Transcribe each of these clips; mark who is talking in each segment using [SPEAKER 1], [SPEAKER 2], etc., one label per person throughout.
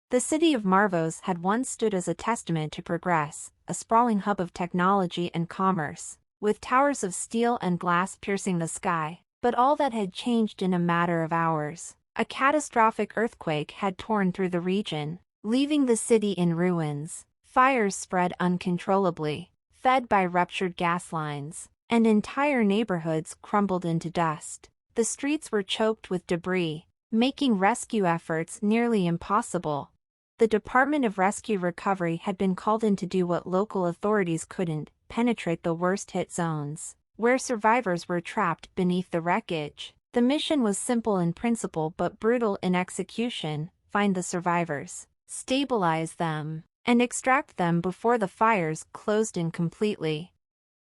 [SPEAKER 1] The city of Marvos had once stood as a testament to progress, a sprawling hub of technology and commerce, with towers of steel and glass piercing the sky. But all that had changed in a matter of hours. A catastrophic earthquake had torn through the region, leaving the city in ruins. Fires spread uncontrollably, fed by ruptured gas lines, and entire neighborhoods crumbled into dust. The streets were choked with debris, making rescue efforts nearly impossible. The Department of Rescue Recovery had been called in to do what local authorities couldn't: penetrate the worst-hit zones, where survivors were trapped beneath the wreckage. The mission was simple in principle but brutal in execution: find the survivors, stabilize them, and extract them before the fires closed in completely.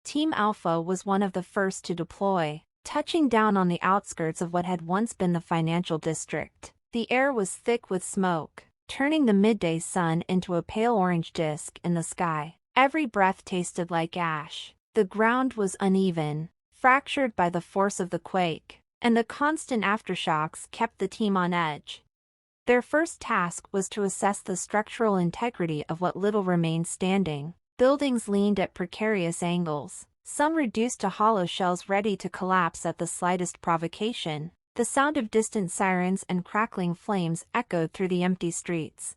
[SPEAKER 1] Team Alpha was one of the first to deploy, touching down on the outskirts of what had once been the financial district. The air was thick with smoke, turning the midday sun into a pale orange disk in the sky. Every breath tasted like ash. The ground was uneven, fractured by the force of the quake, and the constant aftershocks kept the team on edge. Their first task was to assess the structural integrity of what little remained standing. Buildings leaned at precarious angles, some reduced to hollow shells ready to collapse at the slightest provocation. The sound of distant sirens and crackling flames echoed through the empty streets.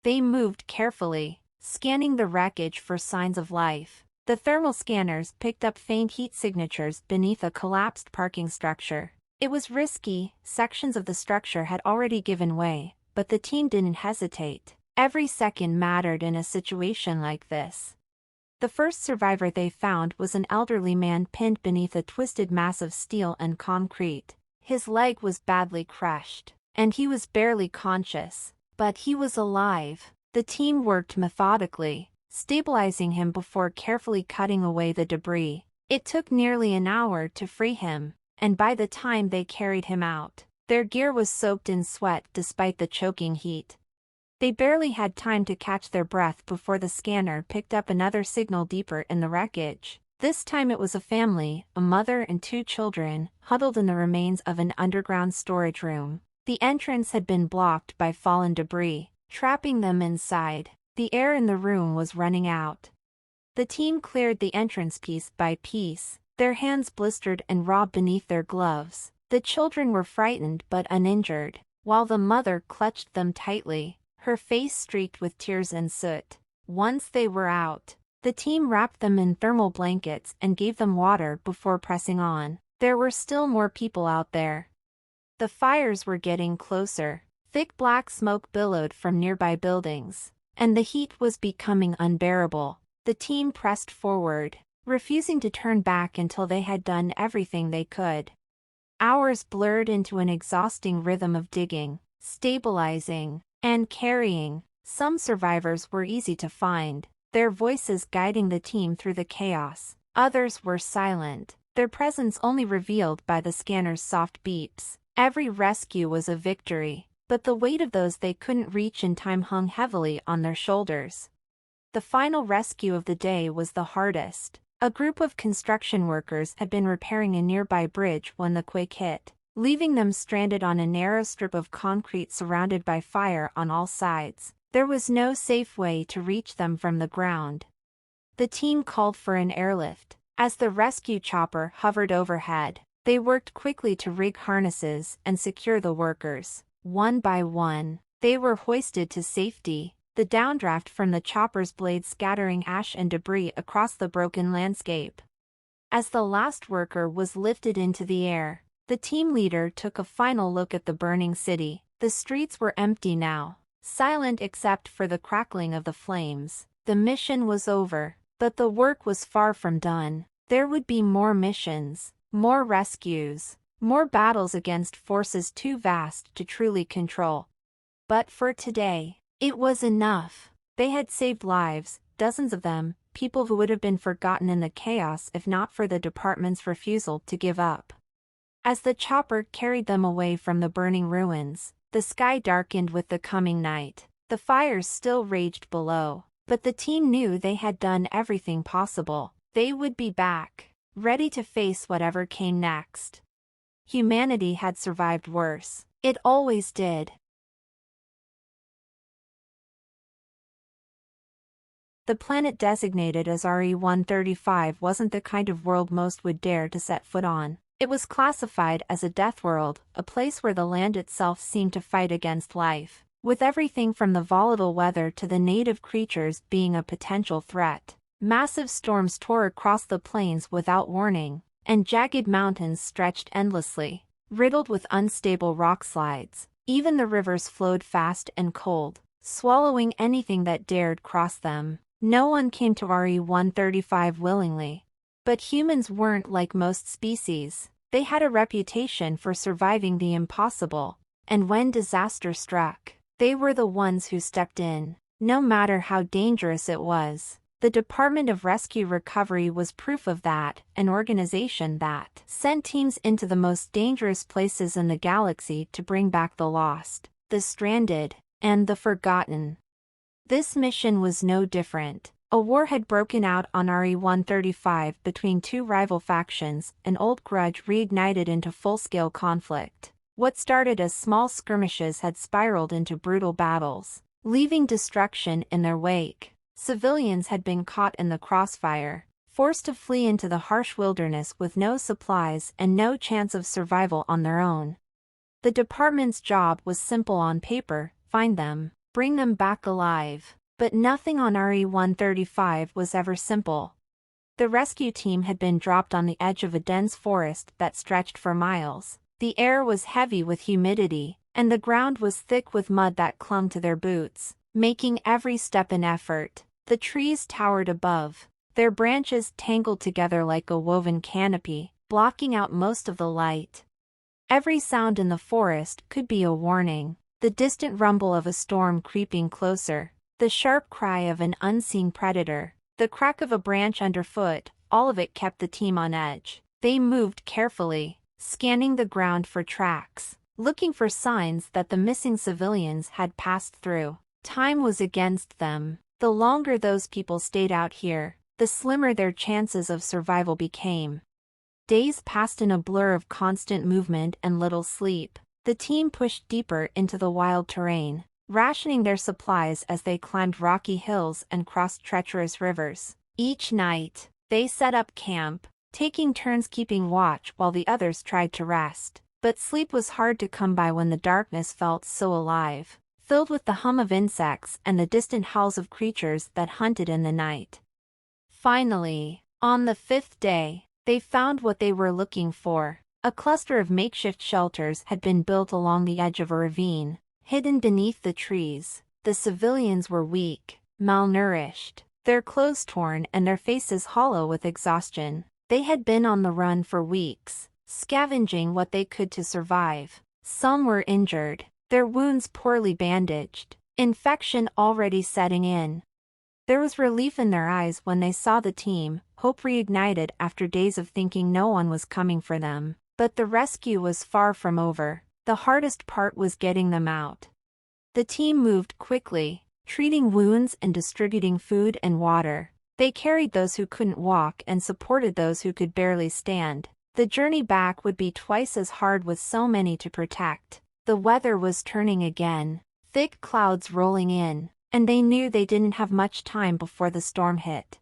[SPEAKER 1] They moved carefully, scanning the wreckage for signs of life. The thermal scanners picked up faint heat signatures beneath a collapsed parking structure. It was risky, sections of the structure had already given way, but the team didn't hesitate. Every second mattered in a situation like this. The first survivor they found was an elderly man pinned beneath a twisted mass of steel and concrete. His leg was badly crushed, and he was barely conscious, but he was alive. The team worked methodically, stabilizing him before carefully cutting away the debris. It took nearly an hour to free him, and by the time they carried him out, their gear was soaked in sweat despite the choking heat. They barely had time to catch their breath before the scanner picked up another signal deeper in the wreckage. This time it was a family, a mother and two children, huddled in the remains of an underground storage room. The entrance had been blocked by fallen debris, trapping them inside. The air in the room was running out. The team cleared the entrance piece by piece, their hands blistered and raw beneath their gloves. The children were frightened but uninjured, while the mother clutched them tightly, her face streaked with tears and soot. Once they were out, the team wrapped them in thermal blankets and gave them water before pressing on. There were still more people out there. The fires were getting closer. Thick black smoke billowed from nearby buildings, and the heat was becoming unbearable. The team pressed forward, refusing to turn back until they had done everything they could. Hours blurred into an exhausting rhythm of digging, stabilizing, and carrying. Some survivors were easy to find, their voices guiding the team through the chaos. Others were silent, their presence only revealed by the scanner's soft beeps. Every rescue was a victory, but the weight of those they couldn't reach in time hung heavily on their shoulders. The final rescue of the day was the hardest. A group of construction workers had been repairing a nearby bridge when the quake hit, leaving them stranded on a narrow strip of concrete surrounded by fire on all sides. There was no safe way to reach them from the ground. The team called for an airlift. As the rescue chopper hovered overhead, they worked quickly to rig harnesses and secure the workers. One by one, they were hoisted to safety, the downdraft from the chopper's blades scattering ash and debris across the broken landscape. As the last worker was lifted into the air, the team leader took a final look at the burning city. The streets were empty now, silent except for the crackling of the flames. The mission was over, but the work was far from done. There would be more missions, more rescues, more battles against forces too vast to truly control. But for today, it was enough. They had saved lives, dozens of them, people who would have been forgotten in the chaos if not for the department's refusal to give up. As the chopper carried them away from the burning ruins, the sky darkened with the coming night. The fires still raged below, but the team knew they had done everything possible. They would be back, ready to face whatever came next. Humanity had survived worse. It always did. The planet designated as RE135 wasn't the kind of world most would dare to set foot on. It was classified as a death world, a place where the land itself seemed to fight against life, with everything from the volatile weather to the native creatures being a potential threat. Massive storms tore across the plains without warning, and jagged mountains stretched endlessly, riddled with unstable rock slides. Even the rivers flowed fast and cold, swallowing anything that dared cross them. No one came to RE135 willingly. But humans weren't like most species. They had a reputation for surviving the impossible, and when disaster struck, they were the ones who stepped in, no matter how dangerous it was. The Department of Rescue Recovery was proof of that, an organization that sent teams into the most dangerous places in the galaxy to bring back the lost, the stranded, and the forgotten. This mission was no different. A war had broken out on RE135 between two rival factions, an old grudge reignited into full-scale conflict. What started as small skirmishes had spiraled into brutal battles, leaving destruction in their wake. Civilians had been caught in the crossfire, forced to flee into the harsh wilderness with no supplies and no chance of survival on their own. The department's job was simple on paper: find them, bring them back alive. But nothing on RE135 was ever simple. The rescue team had been dropped on the edge of a dense forest that stretched for miles. The air was heavy with humidity, and the ground was thick with mud that clung to their boots, making every step an effort. The trees towered above, their branches tangled together like a woven canopy, blocking out most of the light. Every sound in the forest could be a warning: the distant rumble of a storm creeping closer, the sharp cry of an unseen predator, the crack of a branch underfoot. All of it kept the team on edge. They moved carefully, scanning the ground for tracks, looking for signs that the missing civilians had passed through. Time was against them. The longer those people stayed out here, the slimmer their chances of survival became. Days passed in a blur of constant movement and little sleep. The team pushed deeper into the wild terrain, rationing their supplies as they climbed rocky hills and crossed treacherous rivers. Each night, they set up camp, taking turns keeping watch while the others tried to rest. But sleep was hard to come by when the darkness felt so alive, filled with the hum of insects and the distant howls of creatures that hunted in the night. Finally, on the fifth day, they found what they were looking for. A cluster of makeshift shelters had been built along the edge of a ravine, hidden beneath the trees. The civilians were weak, malnourished, their clothes torn and their faces hollow with exhaustion. They had been on the run for weeks, scavenging what they could to survive. Some were injured, their wounds poorly bandaged, infection already setting in. There was relief in their eyes when they saw the team, hope reignited after days of thinking no one was coming for them. But the rescue was far from over. The hardest part was getting them out. The team moved quickly, treating wounds and distributing food and water. They carried those who couldn't walk and supported those who could barely stand. The journey back would be twice as hard with so many to protect. The weather was turning again, thick clouds rolling in, and they knew they didn't have much time before the storm hit.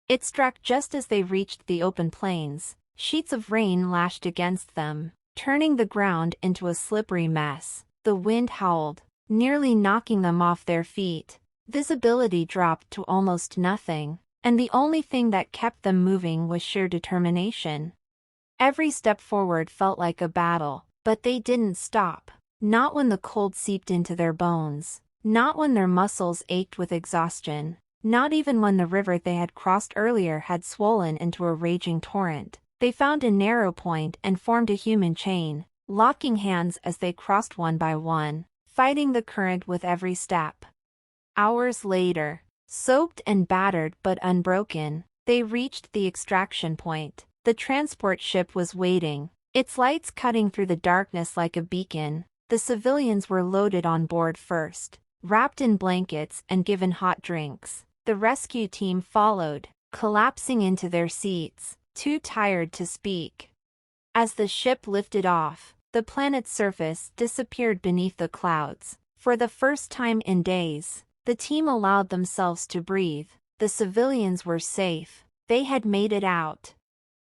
[SPEAKER 1] It struck just as they reached the open plains. Sheets of rain lashed against them, turning the ground into a slippery mess. The wind howled, nearly knocking them off their feet. Visibility dropped to almost nothing, and the only thing that kept them moving was sheer determination. Every step forward felt like a battle, but they didn't stop. Not when the cold seeped into their bones, not when their muscles ached with exhaustion, not even when the river they had crossed earlier had swollen into a raging torrent. They found a narrow point and formed a human chain, locking hands as they crossed one by one, fighting the current with every step. Hours later, soaked and battered but unbroken, they reached the extraction point. The transport ship was waiting, its lights cutting through the darkness like a beacon. The civilians were loaded on board first, wrapped in blankets and given hot drinks. The rescue team followed, collapsing into their seats, too tired to speak. As the ship lifted off, the planet's surface disappeared beneath the clouds. For the first time in days, the team allowed themselves to breathe. The civilians were safe. They had made it out.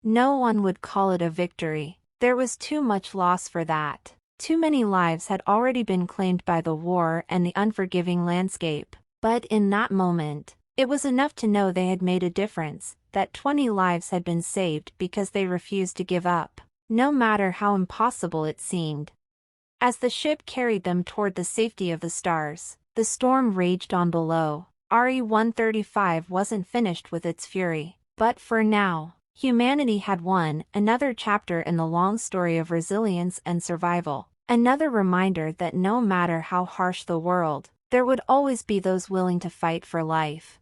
[SPEAKER 1] No one would call it a victory. There was too much loss for that. Too many lives had already been claimed by the war and the unforgiving landscape. But in that moment, it was enough to know they had made a difference, that 20 lives had been saved because they refused to give up, no matter how impossible it seemed. As the ship carried them toward the safety of the stars, the storm raged on below. RE135 wasn't finished with its fury, but for now, humanity had won another chapter in the long story of resilience and survival, another reminder that no matter how harsh the world, there would always be those willing to fight for life.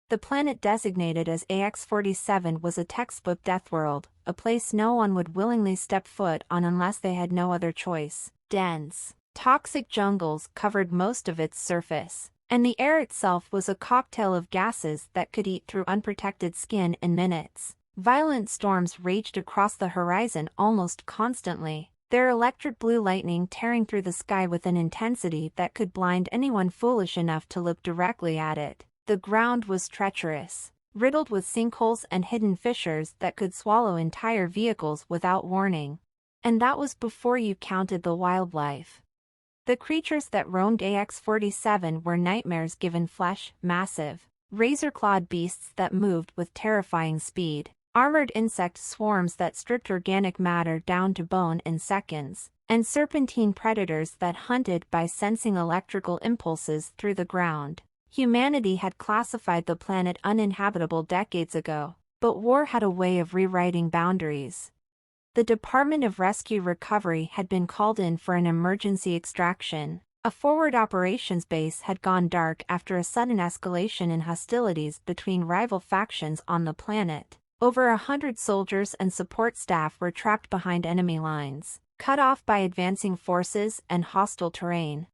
[SPEAKER 1] The planet designated as AX-47 was a textbook Deathworld, a place no one would willingly step foot on unless they had no other choice. Dense, toxic jungles covered most of its surface, and the air itself was a cocktail of gases that could eat through unprotected skin in minutes. Violent storms raged across the horizon almost constantly, their electric blue lightning tearing through the sky with an intensity that could blind anyone foolish enough to look directly at it. The ground was treacherous, riddled with sinkholes and hidden fissures that could swallow entire vehicles without warning. And that was before you counted the wildlife. The creatures that roamed AX-47 were nightmares given flesh, massive, razor-clawed beasts that moved with terrifying speed, armored insect swarms that stripped organic matter down to bone in seconds, and serpentine predators that hunted by sensing electrical impulses through the ground. Humanity had classified the planet uninhabitable decades ago, but war had a way of rewriting boundaries. The Department of Rescue Recovery had been called in for an emergency extraction. A forward operations base had gone dark after a sudden escalation in hostilities between rival factions on the planet. Over 100 soldiers and support staff were trapped behind enemy lines, cut off by advancing forces and hostile terrain.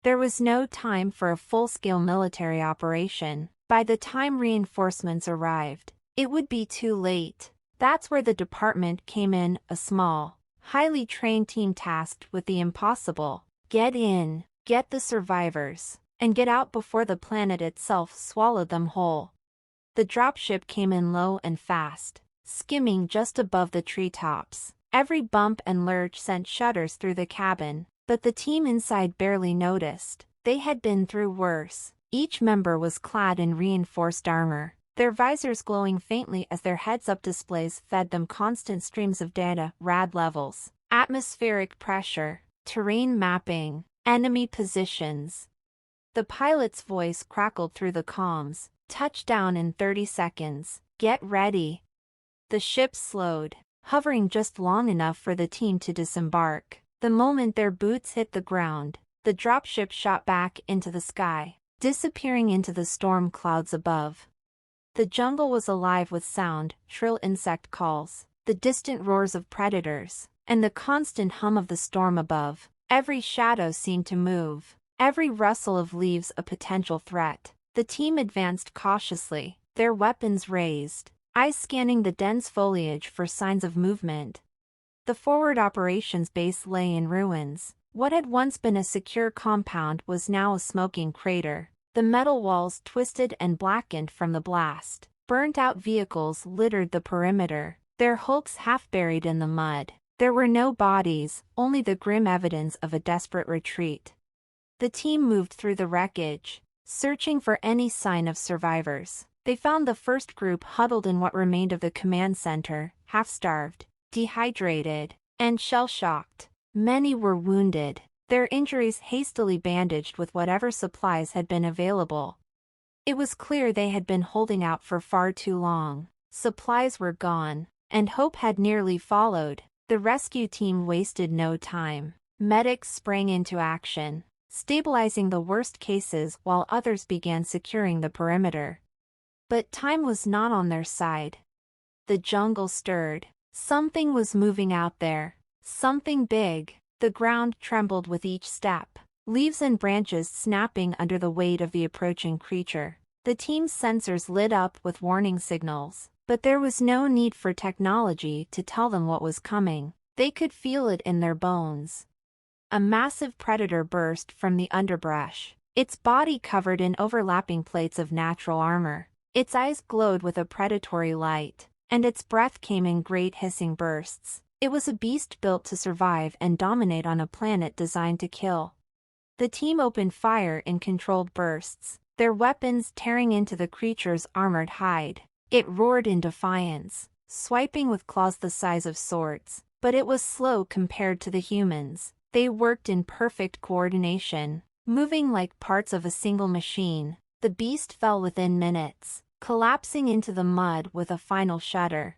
[SPEAKER 1] There was no time for a full-scale military operation. By the time reinforcements arrived, it would be too late. That's where the department came in, a small, highly trained team tasked with the impossible. Get in, get the survivors, and get out before the planet itself swallowed them whole. The dropship came in low and fast, skimming just above the treetops. Every bump and lurch sent shudders through the cabin. But the team inside barely noticed. They had been through worse. Each member was clad in reinforced armor, their visors glowing faintly as their heads-up displays fed them constant streams of data, rad levels, atmospheric pressure, terrain mapping, enemy positions. The pilot's voice crackled through the comms. Touchdown in 30 seconds. Get ready. The ship slowed, hovering just long enough for the team to disembark. The moment their boots hit the ground, the dropship shot back into the sky, disappearing into the storm clouds above. The jungle was alive with sound, shrill insect calls, the distant roars of predators, and the constant hum of the storm above. Every shadow seemed to move, every rustle of leaves a potential threat. The team advanced cautiously, their weapons raised, eyes scanning the dense foliage for signs of movement. The forward operations base lay in ruins. What had once been a secure compound was now a smoking crater. The metal walls twisted and blackened from the blast. Burnt-out vehicles littered the perimeter, their hulks half buried in the mud. There were no bodies, only the grim evidence of a desperate retreat. The team moved through the wreckage, searching for any sign of survivors. They found the first group huddled in what remained of the command center, half-starved, dehydrated, and shell-shocked. Many were wounded, their injuries hastily bandaged with whatever supplies had been available. It was clear they had been holding out for far too long. Supplies were gone, and hope had nearly followed. The rescue team wasted no time. Medics sprang into action, stabilizing the worst cases while others began securing the perimeter. But time was not on their side. The jungle stirred. Something was moving out there. Something big. The ground trembled with each step, leaves and branches snapping under the weight of the approaching creature. The team's sensors lit up with warning signals, but there was no need for technology to tell them what was coming. They could feel it in their bones. A massive predator burst from the underbrush, its body covered in overlapping plates of natural armor. Its eyes glowed with a predatory light, and its breath came in great hissing bursts. It was a beast built to survive and dominate on a planet designed to kill. The team opened fire in controlled bursts, their weapons tearing into the creature's armored hide. It roared in defiance, swiping with claws the size of swords, but it was slow compared to the humans. They worked in perfect coordination, moving like parts of a single machine. The beast fell within minutes, collapsing into the mud with a final shudder.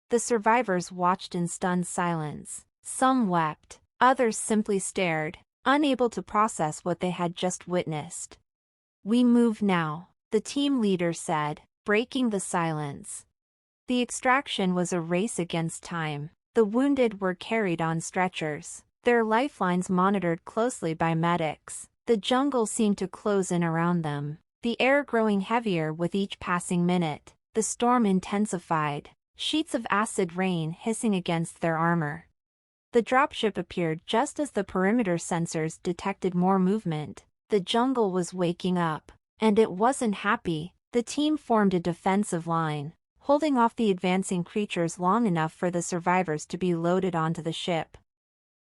[SPEAKER 1] The survivors watched in stunned silence. Some wept, others simply stared, unable to process what they had just witnessed. "We move now," the team leader said, breaking the silence. The extraction was a race against time. The wounded were carried on stretchers, their lifelines monitored closely by medics. The jungle seemed to close in around them, the air growing heavier with each passing minute. The storm intensified, sheets of acid rain hissing against their armor. The dropship appeared just as the perimeter sensors detected more movement. The jungle was waking up, and it wasn't happy. The team formed a defensive line, holding off the advancing creatures long enough for the survivors to be loaded onto the ship.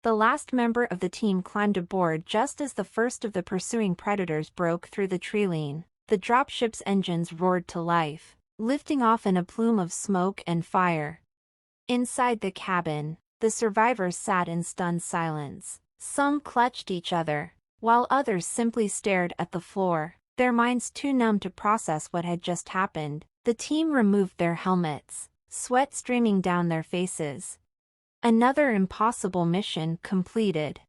[SPEAKER 1] The last member of the team climbed aboard just as the first of the pursuing predators broke through the treeline. The dropship's engines roared to life, lifting off in a plume of smoke and fire. Inside the cabin, the survivors sat in stunned silence. Some clutched each other, while others simply stared at the floor, their minds too numb to process what had just happened. The team removed their helmets, sweat streaming down their faces. Another impossible mission completed.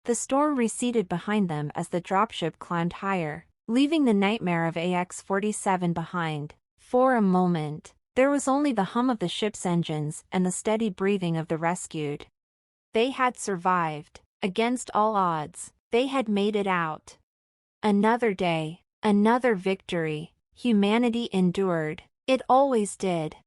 [SPEAKER 1] The storm receded behind them as the dropship climbed higher, leaving the nightmare of AX-47 behind. For a moment, there was only the hum of the ship's engines and the steady breathing of the rescued. They had survived. Against all odds, they had made it out. Another day, another victory. Humanity endured. It always did.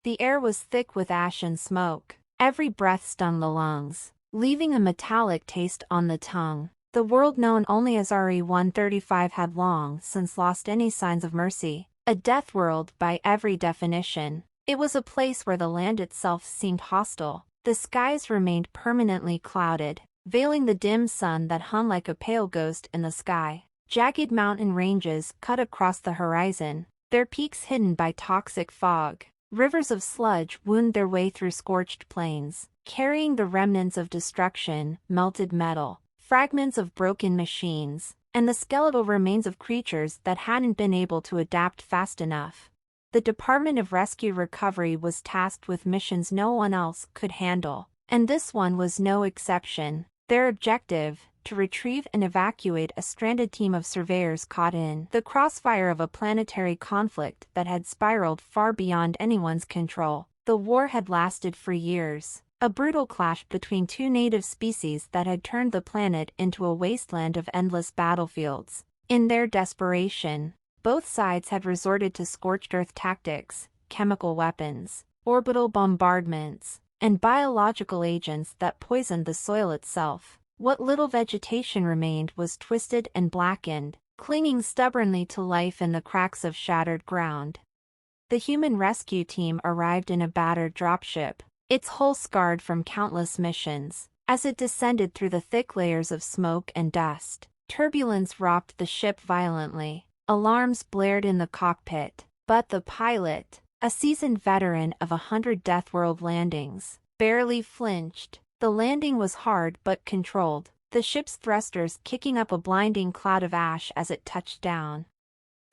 [SPEAKER 1] The air was thick with ash and smoke. Every breath stung the lungs, leaving a metallic taste on the tongue. The world known only as RE135 had long since lost any signs of mercy. A death world by every definition. It was a place where the land itself seemed hostile. The skies remained permanently clouded, veiling the dim sun that hung like a pale ghost in the sky. Jagged mountain ranges cut across the horizon, their peaks hidden by toxic fog. Rivers of sludge wound their way through scorched plains, carrying the remnants of destruction, melted metal, fragments of broken machines, and the skeletal remains of creatures that hadn't been able to adapt fast enough. The Department of Rescue Recovery was tasked with missions no one else could handle, and this one was no exception. Their objective: to retrieve and evacuate a stranded team of surveyors caught in the crossfire of a planetary conflict that had spiraled far beyond anyone's control. The war had lasted for years, a brutal clash between two native species that had turned the planet into a wasteland of endless battlefields. In their desperation, both sides had resorted to scorched earth tactics, chemical weapons, orbital bombardments, and biological agents that poisoned the soil itself. What little vegetation remained was twisted and blackened, clinging stubbornly to life in the cracks of shattered ground. The human rescue team arrived in a battered dropship, its hull scarred from countless missions. As it descended through the thick layers of smoke and dust, turbulence rocked the ship violently. Alarms blared in the cockpit, but the pilot, a seasoned veteran of 100 Deathworld landings, barely flinched. The landing was hard but controlled, the ship's thrusters kicking up a blinding cloud of ash as it touched down.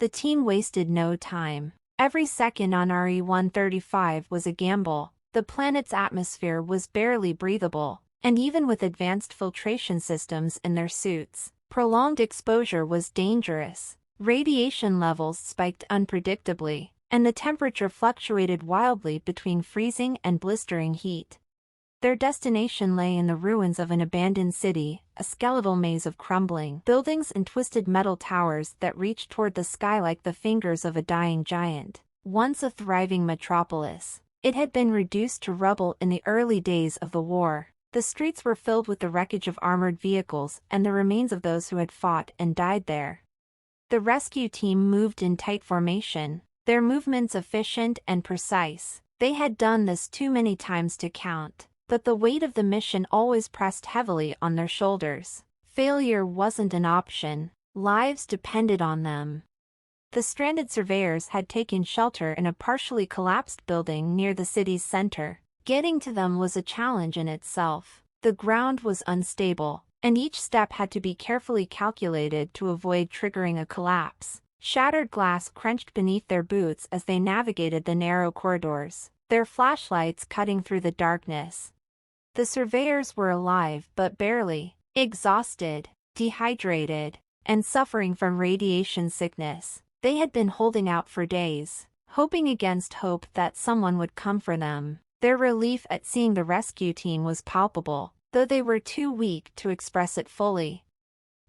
[SPEAKER 1] The team wasted no time. Every second on RE135 was a gamble. The planet's atmosphere was barely breathable, and even with advanced filtration systems in their suits, prolonged exposure was dangerous. Radiation levels spiked unpredictably, and the temperature fluctuated wildly between freezing and blistering heat. Their destination lay in the ruins of an abandoned city, a skeletal maze of crumbling buildings and twisted metal towers that reached toward the sky like the fingers of a dying giant. Once a thriving metropolis, It had been reduced to rubble in the early days of the war. The streets were filled with the wreckage of armored vehicles and the remains of those who had fought and died there. The rescue team moved in tight formation, their movements efficient and precise. They had done this too many times to count, but the weight of the mission always pressed heavily on their shoulders. Failure wasn't an option. Lives depended on them. The stranded surveyors had taken shelter in a partially collapsed building near the city's center. Getting to them was a challenge in itself. The ground was unstable, and each step had to be carefully calculated to avoid triggering a collapse. Shattered glass crunched beneath their boots as they navigated the narrow corridors, their flashlights cutting through the darkness. The surveyors were alive but barely, exhausted, dehydrated, and suffering from radiation sickness. They had been holding out for days, hoping against hope that someone would come for them. Their relief at seeing the rescue team was palpable, though they were too weak to express it fully.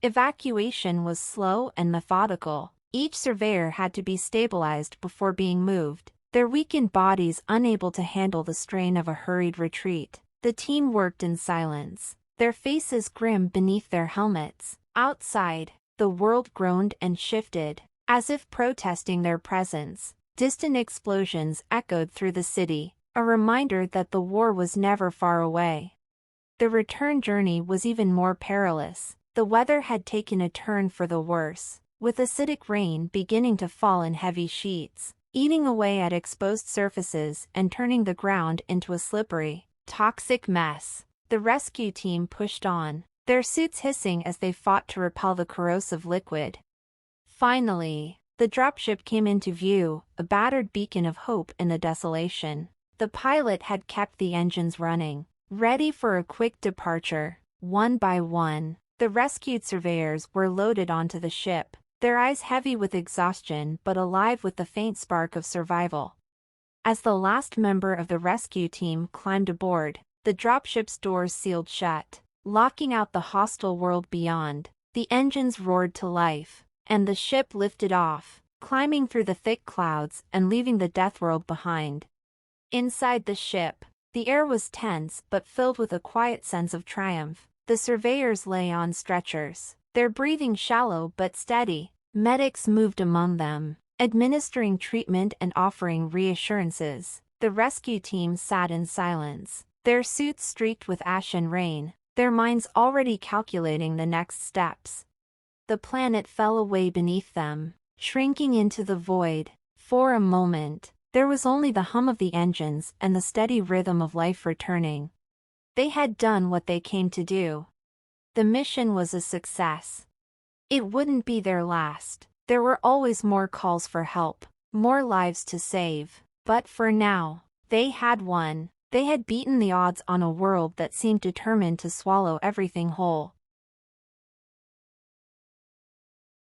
[SPEAKER 1] Evacuation was slow and methodical. Each surveyor had to be stabilized before being moved, their weakened bodies unable to handle the strain of a hurried retreat. The team worked in silence, their faces grim beneath their helmets. Outside, the world groaned and shifted, as if protesting their presence. Distant explosions echoed through the city, a reminder that the war was never far away. The return journey was even more perilous. The weather had taken a turn for the worse, with acidic rain beginning to fall in heavy sheets, eating away at exposed surfaces and turning the ground into a slippery, toxic mess. The rescue team pushed on, their suits hissing as they fought to repel the corrosive liquid. Finally, the dropship came into view, a battered beacon of hope in the desolation. The pilot had kept the engines running, ready for a quick departure. One by one, the rescued surveyors were loaded onto the ship, their eyes heavy with exhaustion but alive with the faint spark of survival. As the last member of the rescue team climbed aboard, the dropship's doors sealed shut, locking out the hostile world beyond. The engines roared to life, and the ship lifted off, climbing through the thick clouds and leaving the Deathworld behind. Inside the ship, the air was tense but filled with a quiet sense of triumph. The surveyors lay on stretchers, their breathing shallow but steady. Medics moved among them, administering treatment and offering reassurances. The rescue team sat in silence, their suits streaked with ash and rain, their minds already calculating the next steps. The planet fell away beneath them, shrinking into the void. For a moment, there was only the hum of the engines and the steady rhythm of life returning. They had done what they came to do. The mission was a success. It wouldn't be their last. There were always more calls for help, more lives to save. But for now, they had won. They had beaten the odds on a world that seemed determined to swallow everything whole.